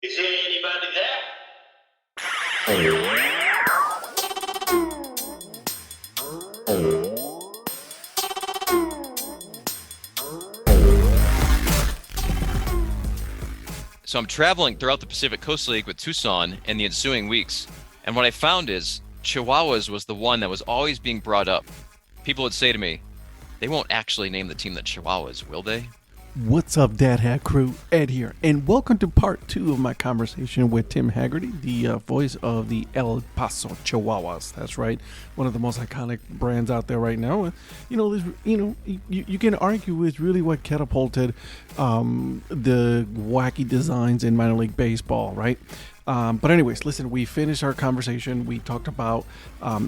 Is anybody there? So I'm traveling throughout the Pacific Coast League with Tucson in the ensuing weeks, and what I found is Chihuahuas was the one that was always being brought up. People would say to me, they won't actually name the team the Chihuahuas, will they? What's up, Dad Hat Crew? Ed here, and welcome to part 2 of my conversation with Tim Hagerty, the voice of the El Paso Chihuahuas. That's right, one of the most iconic brands out there right now. You can argue it's really what catapulted the wacky designs in minor league baseball, right? But anyways, listen, we finished our conversation. We talked about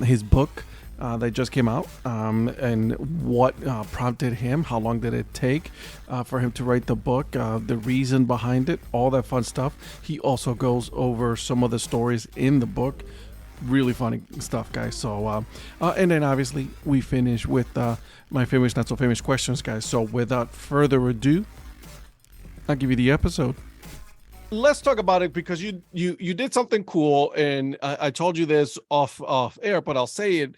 his book that just came out, and what prompted him, how long did it take for him to write the book, the reason behind it, all that fun stuff. He also goes over some of the stories in the book. Really funny stuff, guys. So and then obviously we finish with my famous, not so famous questions, guys. So without further ado, I'll give you the episode. Let's talk about it, because you did something cool, and I told you this off air, but I'll say it.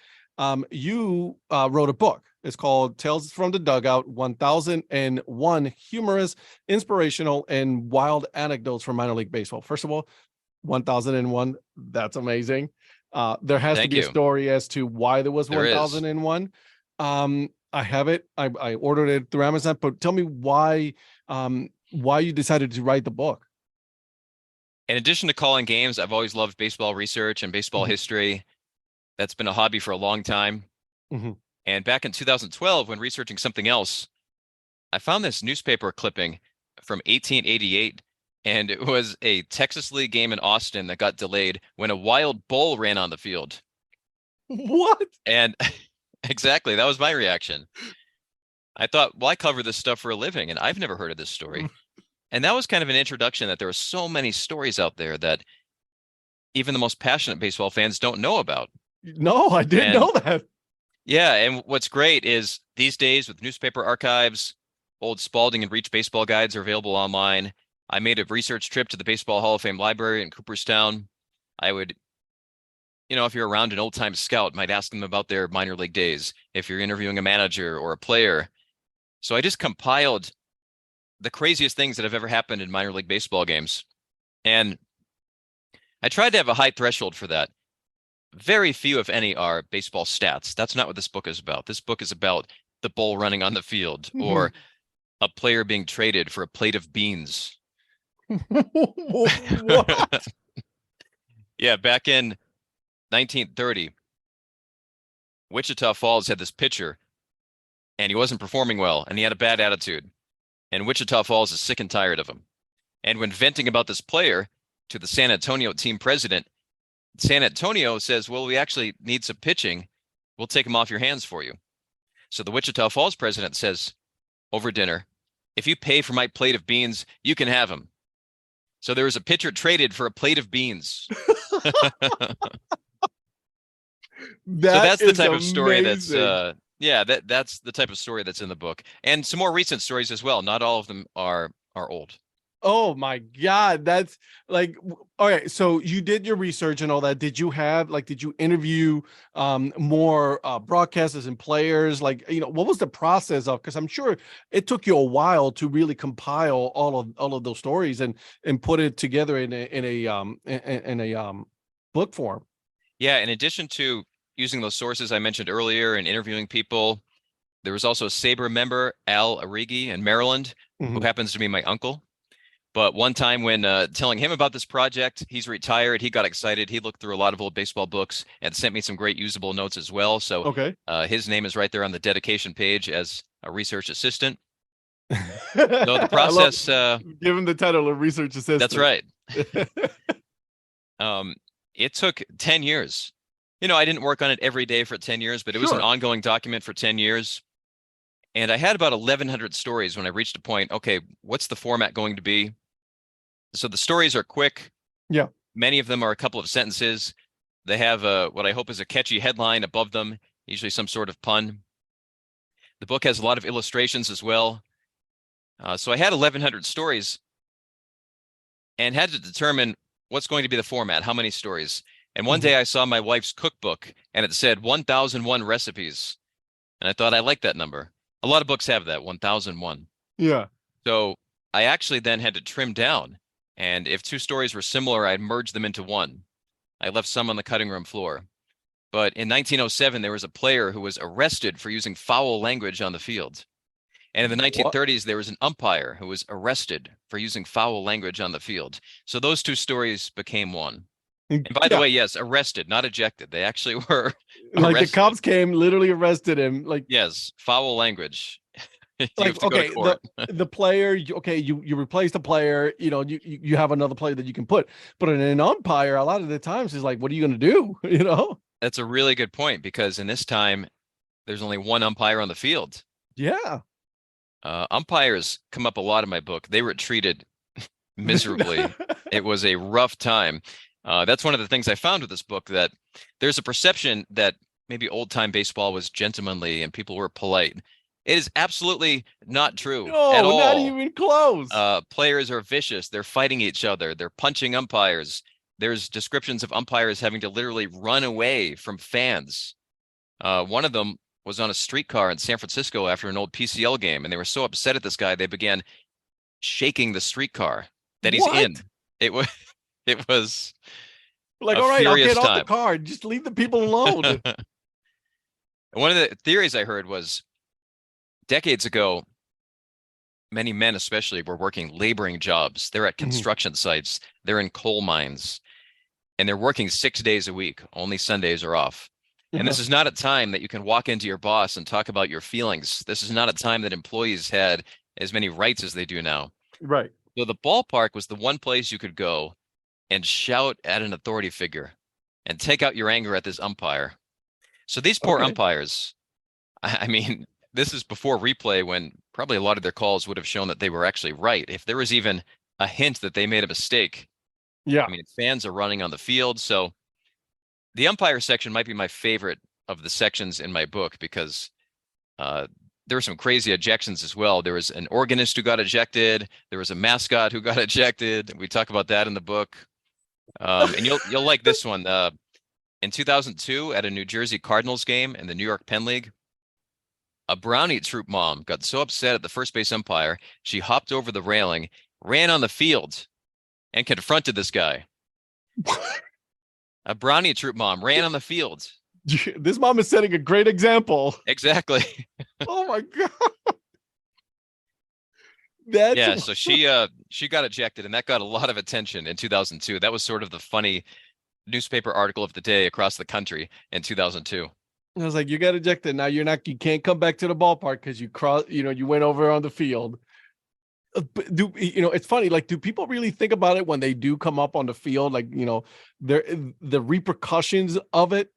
You wrote a book. It's called Tales from the Dugout: 1001 Humorous, Inspirational, and Wild Anecdotes from Minor League Baseball. First of all, 1001, that's amazing. There has to be a story as to why there was 1001. I have it. I ordered it through Amazon, but tell me why you decided to write the book. In addition to calling games, I've always loved baseball research and baseball history. That's been a hobby for a long time. And back in 2012, when researching something else, I found this newspaper clipping from 1888, and it was a Texas League game in Austin that got delayed when a wild bull ran on the field. What? And exactly, that was my reaction. I thought, well, I cover this stuff for a living, and I've never heard of this story. And that was kind of an introduction that there are so many stories out there that even the most passionate baseball fans don't know about. No, I didn't know that. Yeah, and what's great is these days with newspaper archives, old Spalding and Reach baseball guides are available online. I made a research trip to the Baseball Hall of Fame library in Cooperstown. I would, if you're around an old-time scout, might ask them about their minor league days, if you're interviewing a manager or a player. So I just compiled the craziest things that have ever happened in minor league baseball games. And I tried to have a high threshold for that. Very few, if any, are baseball stats. That's not what this book is about. This book is about the bull running on the field, or a player being traded for a plate of beans. What? Yeah, back in 1930, Wichita Falls had this pitcher, and he wasn't performing well, and he had a bad attitude. And Wichita Falls is sick and tired of him. And when venting about this player to the San Antonio team president, San Antonio says, well, we actually need some pitching. We'll take him off your hands for you. So the Wichita Falls president says, over dinner, if you pay for my plate of beans, you can have him. So there was a pitcher traded for a plate of beans. So that's the type of story that's that's the type of story that's in the book. And some more recent stories as well. Not all of them are old. Oh my God. That's like, all right. So you did your research and all that. Did you interview more broadcasters and players? What was the process of, because I'm sure it took you a while to really compile all of those stories and put it together in a book form. Yeah. In addition to using those sources I mentioned earlier and interviewing people, there was also a SABR member, Al Arrighi in Maryland, who happens to be my uncle. But one time when telling him about this project, he's retired, he got excited. He looked through a lot of old baseball books and sent me some great usable notes as well. So his name is right there on the dedication page as a research assistant. So the process... give him the title of research assistant. That's right. It took 10 years. I didn't work on it every day for 10 years, but it was an ongoing document for 10 years. And I had about 1,100 stories when I reached a point, okay, what's the format going to be? So the stories are quick. Yeah. Many of them are a couple of sentences. They have what I hope is a catchy headline above them, usually some sort of pun. The book has a lot of illustrations as well. So I had 1,100 stories. and had to determine what's going to be the format, how many stories. And one Mhm. day I saw my wife's cookbook and it said 1001 recipes. And I thought I liked that number. A lot of books have that, 1001. Yeah. So I actually then had to trim down. And if two stories were similar, I'd merge them into one. I left some on the cutting room floor. But in 1907, there was a player who was arrested for using foul language on the field. And in the What? 1930s, there was an umpire who was arrested for using foul language on the field. So those two stories became one. And by the Yeah. way, yes, arrested, not ejected. They actually were Like the arrested. cops came, literally arrested him. Yes, foul language. You have Like to go to okay, court. the player, okay, you replace the player, you have another player that you can put. But an umpire, a lot of the times is like, what are you gonna do? That's a really good point because in this time, there's only one umpire on the field. Yeah. Umpires come up a lot in my book. They were treated miserably. It was a rough time. That's one of the things I found with this book, that there's a perception that maybe old time baseball was gentlemanly and people were polite. It is absolutely not true at No, not all. even close. Players are vicious. They're fighting each other. They're punching umpires. There's descriptions of umpires having to literally run away from fans. One of them was on a streetcar in San Francisco after an old PCL game, and they were so upset at this guy they began shaking the streetcar that he's in. What? It was it was Like, a all right, I'll get furious off the time. car. Just leave the people alone. One of the theories I heard was decades ago, many men especially were working laboring jobs. They're at Mhm. construction sites, they're in coal mines, and they're working 6 days a week. Only Sundays are off. And Uh-huh. this is not a time that you can walk into your boss and talk about your feelings. This is not a time that employees had as many rights as they do now. Right. So the ballpark was the one place you could go and shout at an authority figure and take out your anger at this umpire. So these poor Okay. umpires, I mean, this is before replay when probably a lot of their calls would have shown that they were actually right. If there was even a hint that they made a mistake, Yeah. I mean, fans are running on the field. So the umpire section might be my favorite of the sections in my book because uh, there were some crazy ejections as well. There was an organist who got ejected. There was a mascot who got ejected. We talk about that in the book. And you'll like this one. In 2002, at a New Jersey Cardinals game in the New York Penn League, a Brownie troop mom got so upset at the first base umpire, she hopped over the railing, ran on the field, and confronted this guy. A Brownie troop mom ran on the field. This mom is setting a great example. Exactly. Oh my god. That's Yeah, so she got ejected, and that got a lot of attention in 2002. That was sort of the funny newspaper article of the day across the country in 2002. I was like, you got ejected. Now you can't come back to the ballpark because you went over on the field. But it's funny, like, do people really think about it when they do come up on the field? Like, there the repercussions of it,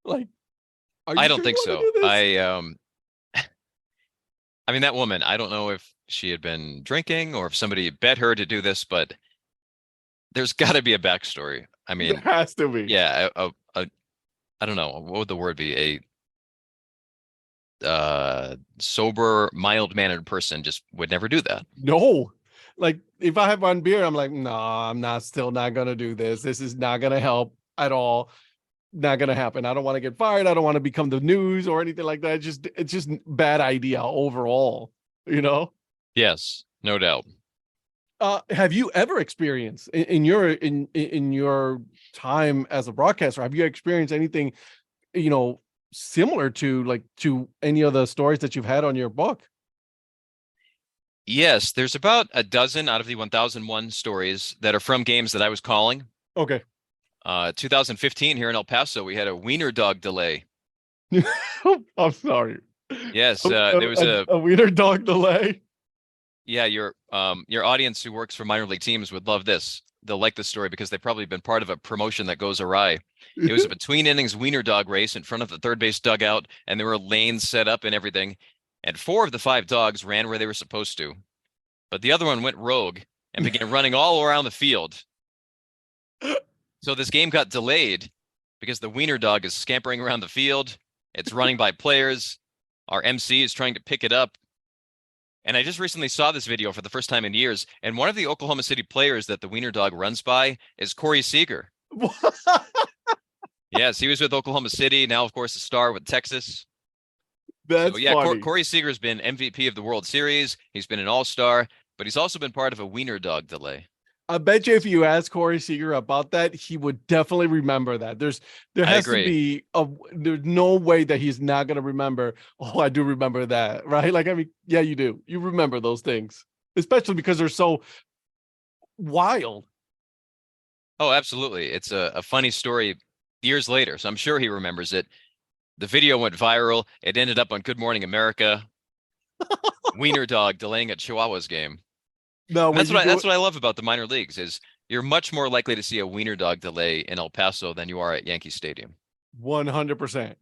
like, are I you don't sure you think want to so. do this? I mean that woman, I don't know if she had been drinking or if somebody bet her to do this, but there's got to be a backstory. I There mean, has to be. yeah, I don't know, what would the word be? Sober, mild-mannered person just would never do that. No. Like, if I have one beer, I'm like, no, I'm not still not gonna do this. This is not gonna help at all. Not gonna happen. I don't want to get fired. I don't want to become the news or anything like that. It's just bad idea overall, you know? Yes, no doubt. Have you ever experienced in your time as a broadcaster, have you experienced anything, you know, similar to any of the stories that you've had on your book? Yes, there's about a dozen out of the 1001 stories that are from games that I was calling. Okay. 2015 here in El Paso, we had a wiener dog delay. I'm sorry. Yes, A, there was a wiener dog delay. yeah, your audience who works for minor league teams would love this. They'll like this story because they've probably been part of a promotion that goes awry. It was a between innings wiener dog race in front of the third base dugout, and there were lanes set up and everything. And four of the five dogs ran where they were supposed to, but the other one went rogue and began running all around the field. So this game got delayed because the wiener dog is scampering around the field. It's running by players. Our MC is trying to pick it up. And I just recently saw this video for the first time in years. And one of the Oklahoma City players that the wiener dog runs by is Corey Seager. Yes, he was with Oklahoma City. Now, of course, a star with Texas. So That's yeah, funny. Corey Seager's been MVP of the World Series. He's been an All-Star, but he's also been part of a wiener dog delay. I bet you if you ask Corey Seager about that, he would definitely remember that. There I has to agree. be there's no way that he's not gonna remember. Oh, I do remember that, right? Like, I mean, yeah, you do. You remember those things, especially because they're so wild. Oh, absolutely. It's a funny story years later, so I'm sure he remembers it. The video went viral. It ended up on Good Morning America. Wiener dog delaying a Chihuahuas game. No, And when you do that's it, what I love about the minor leagues is you're much more likely to see a wiener dog delay in El Paso than you are at Yankee Stadium. 100%.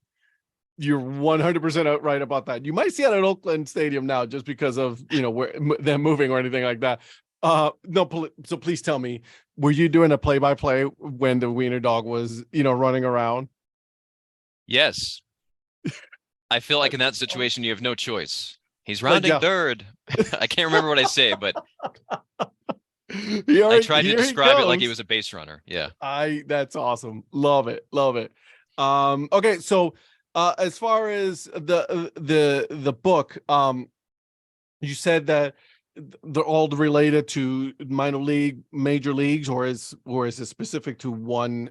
You're 100% right about that. You might see it at Oakland Stadium now, just because of where them moving or anything like that. No, so please tell me, were you doing a play-by-play when the wiener dog was running around? Yes, I feel like in that situation you have no choice. He's Like, rounding yeah, third. I can't remember what I say, but I here, tried to here he describe it like he goes. was a base runner. Yeah. That's awesome. Love it. Love it. Okay, so as far as the book, you said that they're all related to minor league, major leagues, or is it specific to one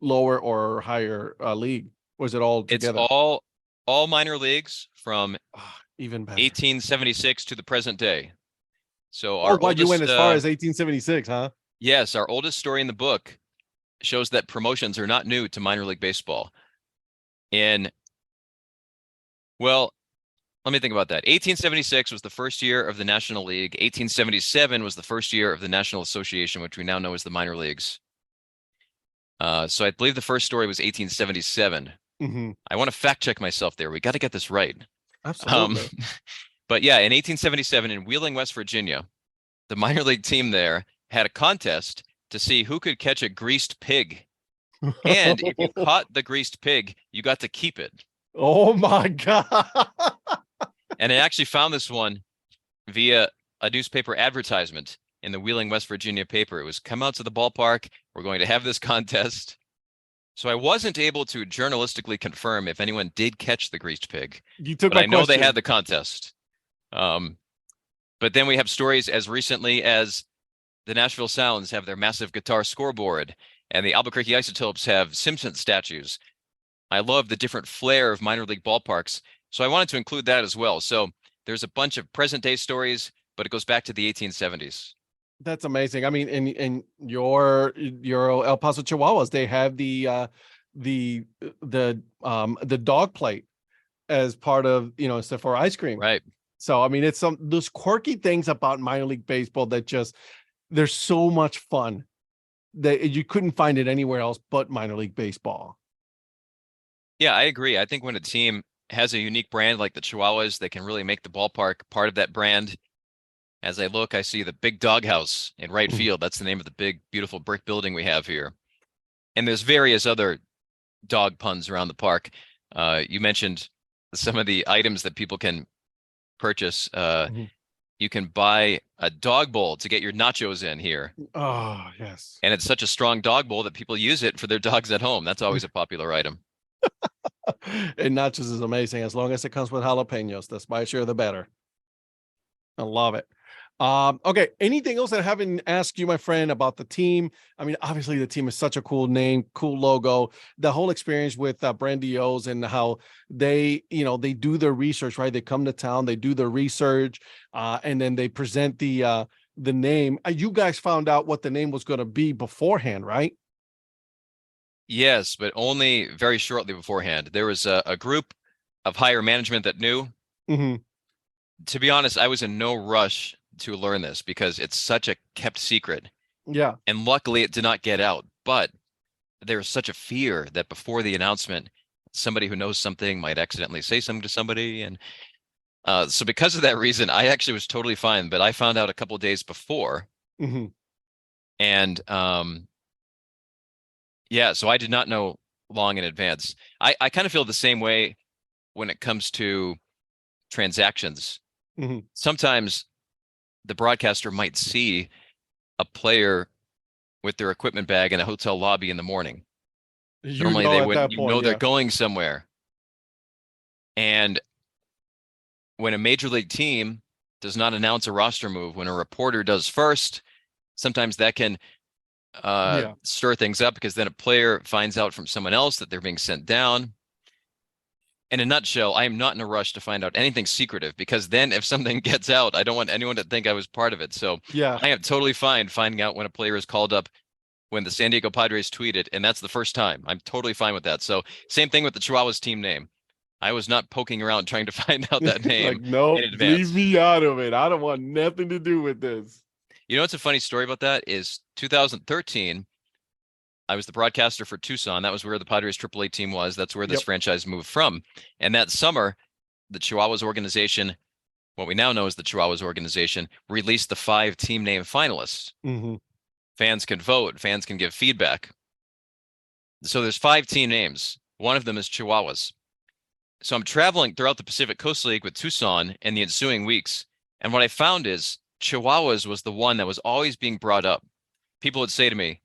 lower or higher league? Or is it all It's together? all minor leagues from Ah, even better. 1876 to the present day. So Oh, our wow, you went oldest as far as 1876, huh? yes, our oldest story in the book shows that promotions are not new to minor league baseball. In well, let me think about that. 1876 was the first year of the National League. 1877 was the first year of the National Association, which we now know as the minor leagues. So I believe the first story was 1877. Hmm. I want to fact check myself there. We got to get this right. Um, Absolutely. but yeah, in 1877 in Wheeling, West Virginia, the minor league team there had a contest to see who could catch a greased pig. And if you caught the greased pig, you got to keep it. Oh my God. And I actually found this one via a newspaper advertisement in the Wheeling, West Virginia paper. It was come out to the ballpark. We're going to have this contest. So I wasn't able to journalistically confirm if anyone did catch the greased pig, You took but my I know they had question. the contest. Um, but then we have stories as recently as the Nashville Sounds have their massive guitar scoreboard, and the Albuquerque Isotopes have Simpson statues. I love the different flair of minor league ballparks, so I wanted to include that as well. So there's a bunch of present day stories, but it goes back to the 1870s. That's amazing. I mean, in your El Paso Chihuahuas, they have the dog plate as part of stuff for ice cream. Right. So I mean, it's some those quirky things about minor league baseball that just they're so much fun that you couldn't find it anywhere else but minor league baseball. Yeah, I agree. I think when a team has a unique brand like the Chihuahuas, they can really make the ballpark part of that brand. As I look, I see the big doghouse in right Mhm. field. That's the name of the big, beautiful brick building we have here. And there's various other dog puns around the park. You mentioned some of the items that people can purchase. Mhm. You can buy a dog bowl to get your nachos in here. Oh, yes. And it's such a strong dog bowl that people use it for their dogs at home. That's always a popular item. And nachos is amazing as long as it comes with jalapenos. The spicier, the better. I love it. Okay. Anything else that I haven't asked you, my friend, about the team? I mean, obviously the team is such a cool name, cool logo. The whole experience with Brandy O's and how they do their research, right? They come to town, they do their research, and then they present the name. You guys found out what the name was going to be beforehand, right? Yes, but only very shortly beforehand. There was a group of higher management that knew. Hmm. To be honest, I was in no rush to learn this because it's such a kept secret. Yeah. And luckily it did not get out. But there's such a fear that before the announcement, somebody who knows something might accidentally say something to somebody. And so because of that reason, I actually was totally fine. But I found out a couple of days before. Hmm. And yeah, so I did not know long in advance. I kind of feel the same way when it comes to transactions. Mhm. Sometimes the broadcaster might see a player with their equipment bag in a hotel lobby in the morning. You Normally know they at wouldn't, that you point, know, they're yeah. going somewhere. And when a major league team does not announce a roster move, when a reporter does first, sometimes that can Yeah. stir things up because then a player finds out from someone else that they're being sent down. In a nutshell, I am not in a rush to find out anything secretive because then if something gets out, I don't want anyone to think I was part of it. So Yeah. I am totally fine finding out when a player is called up when the San Diego Padres tweeted, and that's the first time. I'm totally fine with that. So same thing with the Chihuahuas team name. I was not poking around trying to find out that Like, name in nope, leave advance. me out of it. I don't want nothing to do with this. You know what's a funny story about that is 2013, I was the broadcaster for Tucson. That was where the Padres AAA team was. That's where this Yep. franchise moved from. And that summer, the Chihuahuas organization, what we now know as the Chihuahuas organization, released the 5 team name finalists. Hmm. Fans can vote, fans can give feedback. So there's 5 team names. One of them is Chihuahuas. So I'm traveling throughout the Pacific Coast League with Tucson in the ensuing weeks. And what I found is Chihuahuas was the one that was always being brought up. People would say to me,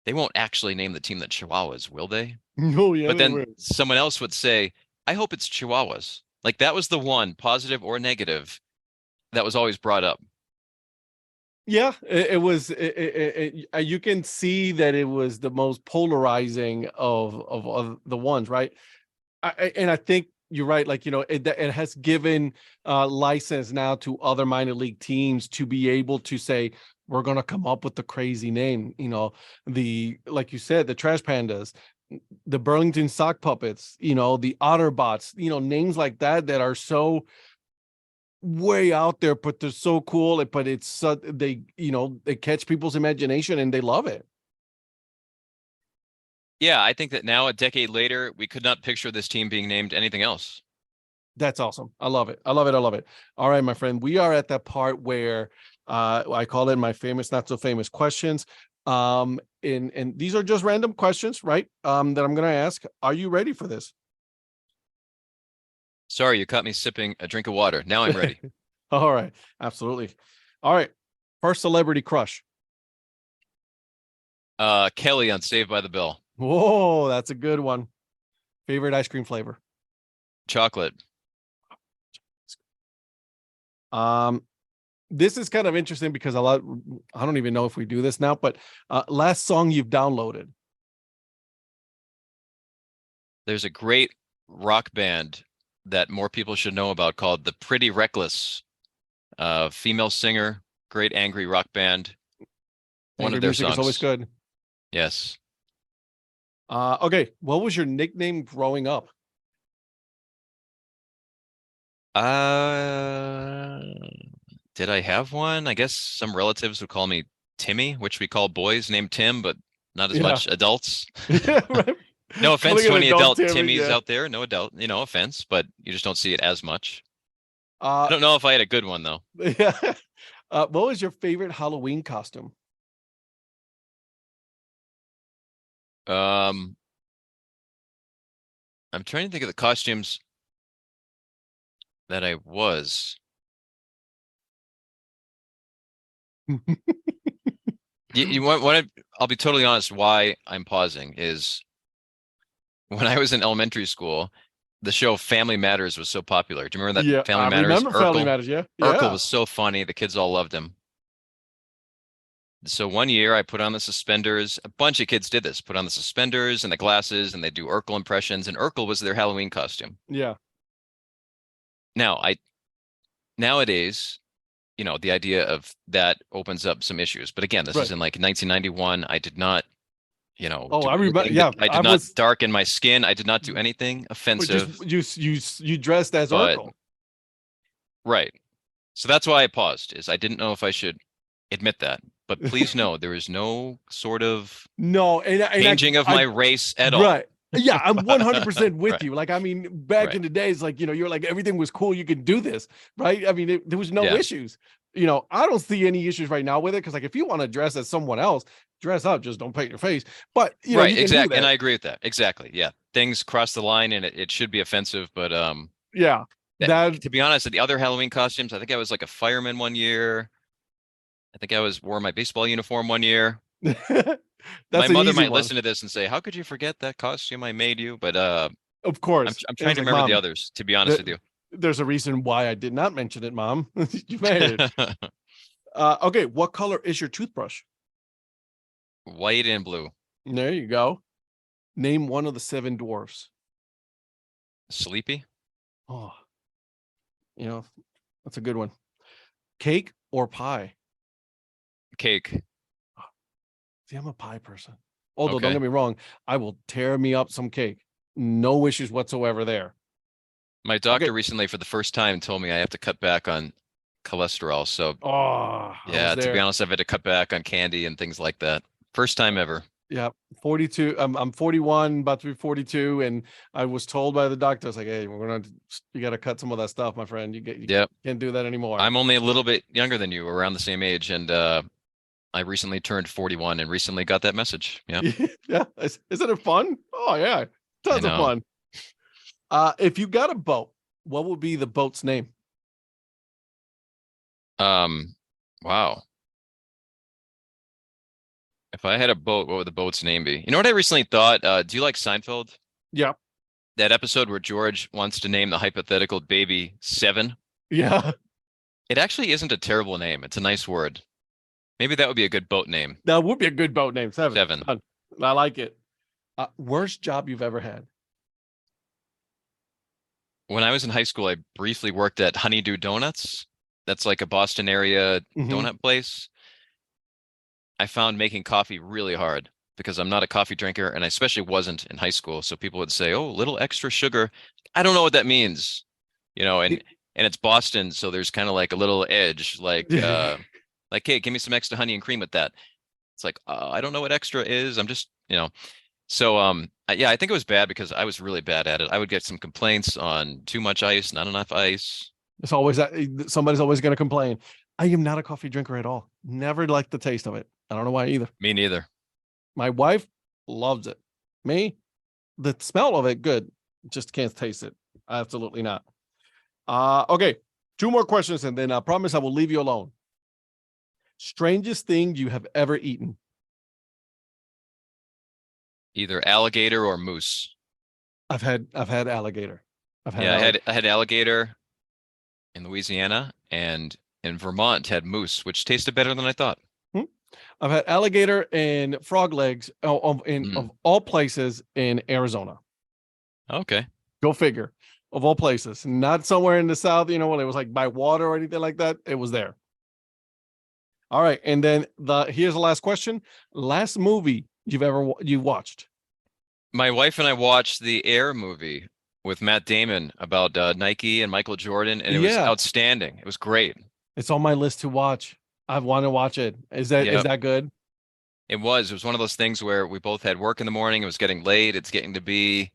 they won't actually name the team the Chihuahuas, will they? No, yeah, But they then will. someone else would say, I hope it's Chihuahuas. Like that was the one, positive or negative, that was always brought up. Yeah, it was. You can see that it was the most polarizing of the ones, right? And I think you're right. Like, it has given license now to other minor league teams to be able to say, we're going to come up with the crazy name. Like you said, the Trash Pandas, the Burlington Sock Puppets, the Otterbots, names like that are so way out there, but they're so cool. But they catch people's imagination and they love it. Yeah, I think that now, a decade later, we could not picture this team being named anything else. That's awesome. I love it. I love it. I love it. All right, my friend. We are at that part where I call it my famous, not so famous questions. And these are just random questions, right? That I'm gonna ask. Are you ready for this? Sorry, you caught me sipping a drink of water. Now I'm ready. All right, absolutely. All right. First celebrity crush. Kelly on Saved by the Bell. Whoa, that's a good one. Favorite ice cream flavor. Chocolate. Um, this is kind of interesting because I don't even know if we do this now, but last song you've downloaded. There's a great rock band that more people should know about called The Pretty Reckless. Female singer, great angry rock band. One Angry of their music is always songs. good. Yes. Okay. What was your nickname growing up? Uh, did I have one? I guess some relatives would call me Timmy, which we call boys named Tim, but not as Yeah. much adults. Yeah, right. No offense Calling to an any adult adult Timmy, Timmys yeah. out there. No adult, no offense, but you just don't see it as much. I Uh, don't know if I had a good one though. yeah. What was your favorite Halloween costume? Um, I'm trying to think of the costumes that I was. You want what I'll be totally honest, why I'm pausing is when I was in elementary school, the show Family Matters was so popular. Do you remember that Yeah, Family I Matters? remember Family Urkel. Matters. Yeah, Urkel yeah. was so funny. The kids all loved him. So one year I put on the suspenders. A bunch of kids did this, put on the suspenders and the glasses, and they do Urkel impressions, and Urkel was their Halloween costume. Yeah. Now, nowadays, the idea of that opens up some issues. But again, this is Right. in like 1991. I did not, Oh, do I remember. anything that Yeah, I I did not was. darken my skin. I did not do anything But just offensive, you dressed as but Urkel. right. So that's why I paused, is I didn't know if I should admit that. But please know there is no sort of No, and changing of my race at all. right. Yeah, I'm 100% with Right, you. Like, I mean, back right. in the days, like, you're like, everything was cool. You could do this, right? I mean, there was no Yeah, issues. I don't see any issues right now with it because, like, if you want to dress as someone else, dress up, just don't paint your face. But, right, you can do exactly. And that. I agree with that. Exactly. Yeah. Things cross the line and it should be offensive, but Yeah. That To be honest, the other Halloween costumes, I think I was like a fireman one year. I think wore my baseball uniform one year. My that's an mother easy might one. listen to this and say, "How could you forget that costume I made you?" But Of I'm course. I'm It trying was to like, remember the Mom, others, to be honest there, with you. there's a reason why I did not mention it, Mom. You made it. Okay, what color is your toothbrush? White and blue. There you go. Name one of the seven dwarfs. Sleepy? Oh, you know, that's a good one. Cake or pie? Cake. See, I'm a pie person. Although, don't Okay. get me wrong, I will tear me up some cake. No issues whatsoever there. My Okay. doctor recently, for the first time, told me I have to cut back on cholesterol. So, Oh, I was yeah, to be there. honest, I've had to cut back on candy and things like that. First time ever. Yeah, 42. I'm 41, about to be 42, and I was told by the doctor, I was like, "Hey, you got to cut some of that stuff, my friend. You Yep. can't do that anymore." I'm only a little bit younger than you, around the same age, and I recently turned 41 and recently got that message. Yeah, Yeah, isn't it fun? Oh yeah, I tons of know. fun. If you got a boat, what would be the boat's name? Um, wow. If I had a boat, what would the boat's name be? You know what I recently thought? Do you like Seinfeld? Yeah, That episode where George wants to name the hypothetical baby Seven. yeah, It actually isn't a terrible name. It's a nice word. Maybe that would be a good boat name. that would be a good boat name. Seven. Seven. Fun. I like it. Worst job you've ever had? When I was in high school, I briefly worked at Honeydew Donuts. That's like a Boston area Hmm. donut place. I found making coffee really hard because I'm not a coffee drinker, and I especially wasn't in high school. So people would say, "Oh, little extra sugar." I don't know what that means, and it's Boston, so there's kind of like a little edge, like, hey, give me some extra honey and cream with that. It's like, I don't know what extra is. I'm just, So yeah, I think it was bad because I was really bad at it. I would get some complaints on too much ice, not enough ice. It's always somebody's always going to complain. I am not a coffee drinker at all. Never liked the taste of it. I don't know why either. Me neither. My wife loves it. Me, the smell of it, good. Just can't taste it. Absolutely not. Okay. Two more questions, and then I promise I will leave you alone. Strangest thing you have ever eaten? Either alligator or moose. I've had alligator. I've had Yeah, I alligator. had I had alligator in Louisiana, and in Vermont had moose, which tasted better than I thought. I've had alligator and frog legs Mm, of all places in Arizona. okay. Go figure. Of all places, not somewhere in the south. When it was like by water or anything like that. It was there. All right, and then here's the last question. Last movie you watched? My wife and I watched the Air movie with Matt Damon about Nike and Michael Jordan, and it was Yeah, outstanding. It was great. it's on my list to watch. I want to watch it. Is Yep. that good? It was. It was one of those things where we both had work in the morning. It was getting late. It's getting to be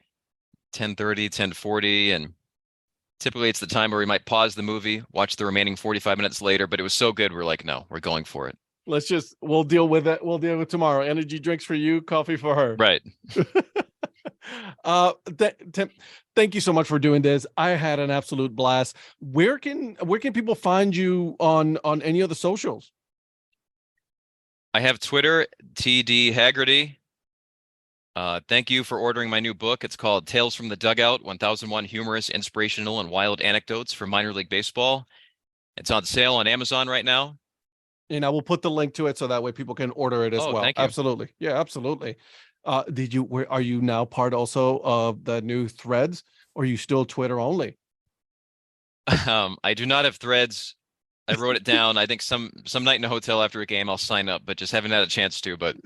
10:30, 10:40, and typically it's the time where we might pause the movie, watch the remaining 45 minutes later, but it was so good, we're like, no, we're going for it. We'll deal with it. We'll deal with tomorrow. Energy drinks for you, coffee for her. Right. Tim, thank you so much for doing this. I had an absolute blast. Where can people find you on any of the socials? I have Twitter, TD Hagerty. Thank you for ordering my new book. It's called Tales from the Dugout, 1001 Humorous, Inspirational, and Wild Anecdotes for Minor League Baseball. It's on sale on Amazon right now. And I will put the link to it so that way people can order it as Oh, well. thank you. Absolutely. Yeah, absolutely. Are you now part also of the new threads, or are you still Twitter only? I do not have threads. I wrote it down. I think some night in a hotel after a game I'll sign up, but just haven't had a chance to. But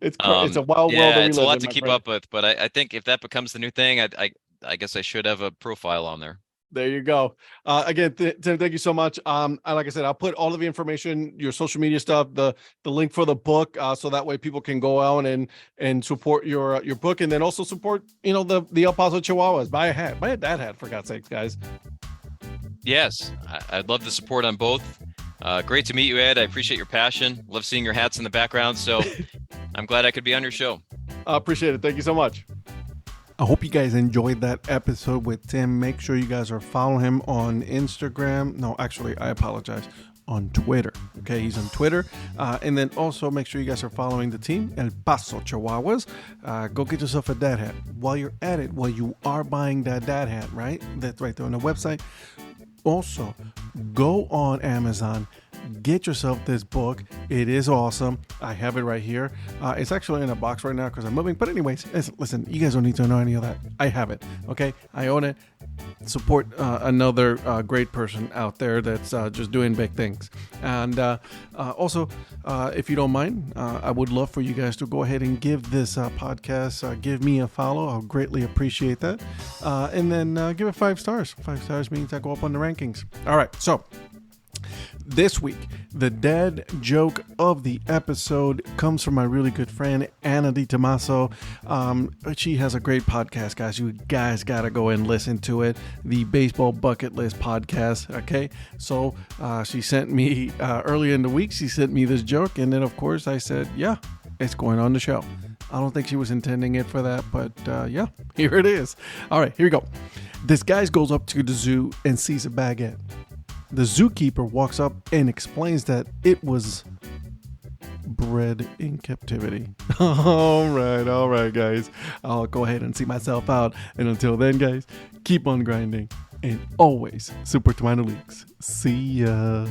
It's a wild world yeah, that we it's a live lot in, to my keep friend. up with. But I think if that becomes the new thing, I guess I should have a profile on there. There you go. Again, Tim, thank you so much. Like I said, I'll put all of the information, your social media stuff, the link for the book, so that way people can go out and support your book, and then also support the El Paso Chihuahuas. Buy a hat, buy a dad hat, for God's sakes, guys. Yes, I'd love the support on both. Great to meet you, Ed. I appreciate your passion. Love seeing your hats in the background. So I'm glad I could be on your show. I appreciate it. Thank you so much. I hope you guys enjoyed that episode with Tim. Make sure you guys are following him on Instagram. No, actually, I apologize. On Twitter. Okay, he's on Twitter. And then also make sure you guys are following the team, El Paso Chihuahuas. Go get yourself a dad hat. While you're at it, while you are buying that dad hat, right? That's right there on the website. Also, go on Amazon. Get yourself this book. It is awesome. I have it right here. It's actually in a box right now because I'm moving. But anyways, listen, you guys don't need to know any of that. I have it. Okay, I own it. Support another great person out there that's just doing big things. And also, if you don't mind, I would love for you guys to go ahead and give this podcast, give me a follow. I'll greatly appreciate that. And then give it 5 stars. 5 stars means I go up on the rankings. All right, so this week, the dad joke of the episode comes from my really good friend, Anna Di Tommaso. She has a great podcast, guys. You guys got to go and listen to it. The Baseball Bucket List podcast, okay? So she sent me, earlier in the week, she sent me this joke. And then, of course, I said, yeah, it's going on the show. I don't think she was intending it for that, but yeah, here it is. All right, here we go. This guy goes up to the zoo and sees a baguette. The zookeeper walks up and explains that it was bred in captivity. All right, guys. I'll go ahead and see myself out. And until then, guys, keep on grinding and always support minor leagues. See ya.